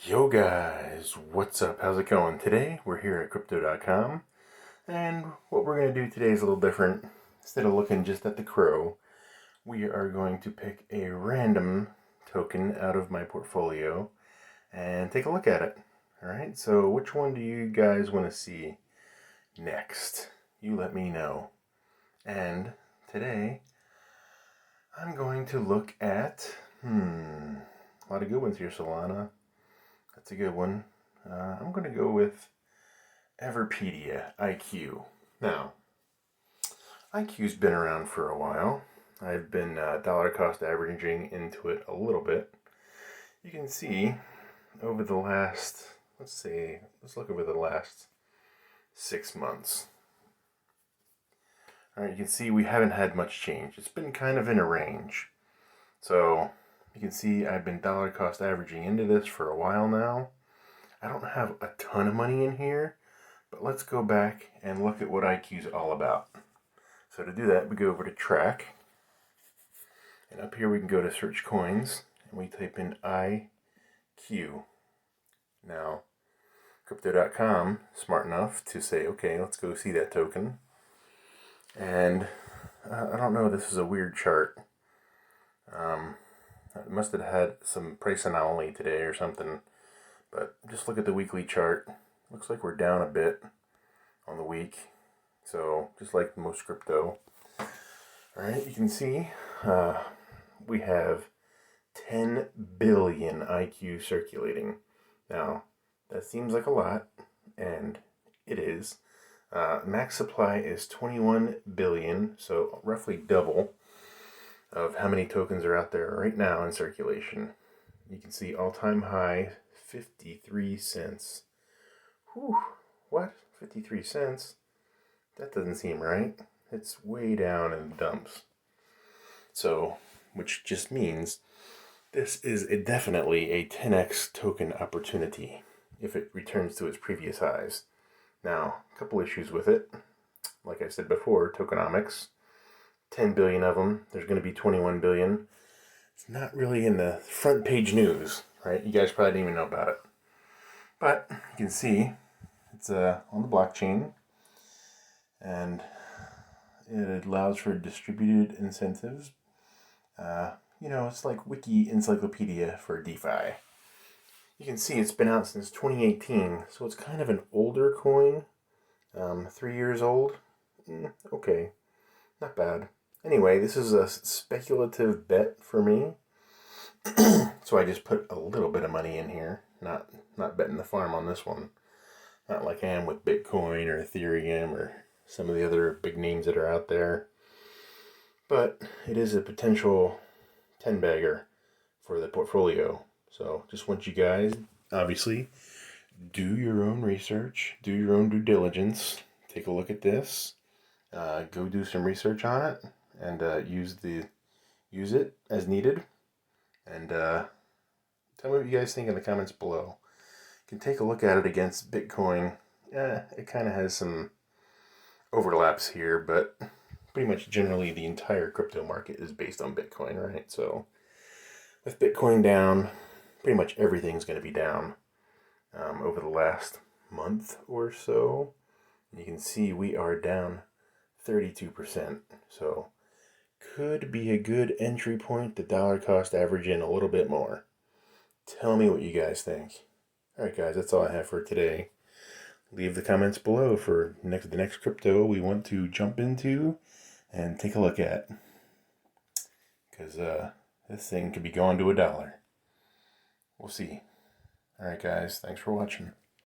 Yo guys, what's up? How's it going? Today we're here at crypto.com, and what we're going to do today is a little different. Instead of looking just at the crow, we are going to pick a random token out of my portfolio and take a look at it. Alright, so which one do you guys want to see next? You let me know. And today I'm going to look at, a lot of good ones here, Solana. That's a good one. I'm going to go with Everpidia IQ. Now, IQ's been around for a while. I've been dollar cost averaging into it a little bit. You can see over the last, let's look over the last 6 months. Alright, you can see we haven't had much change. It's been kind of in a range. So, you can see I've been dollar cost averaging into this for a while now. I don't have a ton of money in here, but let's go back and look at what IQ is all about. So to do that, we go over to track, and up here we can go to search coins, and we type in IQ. Now, crypto.com, smart enough to say, okay, let's go see that token. And I don't know, this is a weird chart. It must have had some price anomaly today or something. But just look at the weekly chart. Looks like we're down a bit on the week. So just like most crypto. Alright, you can see we have 10 billion IQ circulating. Now, that seems like a lot, and it is. Max supply is 21 billion, so roughly double of how many tokens are out there right now in circulation. You can see all-time high, 53 cents. Whew, what? 53 cents? That doesn't seem right. It's way down in the dumps. So, which just means this is definitely a 10x token opportunity if it returns to its previous highs. Now, a couple issues with it. Like I said before, tokenomics. 10 billion of them. There's going to be 21 billion. It's not really in the front page news, right? You guys probably didn't even know about it. But you can see it's on the blockchain, and it allows for distributed incentives. It's like wiki encyclopedia for DeFi. You can see it's been out since 2018, so it's kind of an older coin. 3 years old. Okay, not bad. Anyway, this is a speculative bet for me. So I just put a little bit of money in here. Not betting the farm on this one. Not like I am with Bitcoin or Ethereum or some of the other big names that are out there. But it is a potential 10-bagger for the portfolio. So just want you guys, obviously, do your own research. Do your own due diligence. Take a look at this. Go do some research on it. And use it as needed. And tell me what you guys think in the comments below. You can take a look at it against Bitcoin. It kind of has some overlaps here, but pretty much generally the entire crypto market is based on Bitcoin, right? So with Bitcoin down, pretty much everything's going to be down over the last month or so. You can see we are down 32%. So could be a good entry point to dollar cost average in a little bit more. Tell me what you guys think. Alright guys, that's all I have for today. Leave the comments below for the next crypto we want to jump into and take a look at. Because this thing could be going to $1. We'll see. Alright guys, thanks for watching.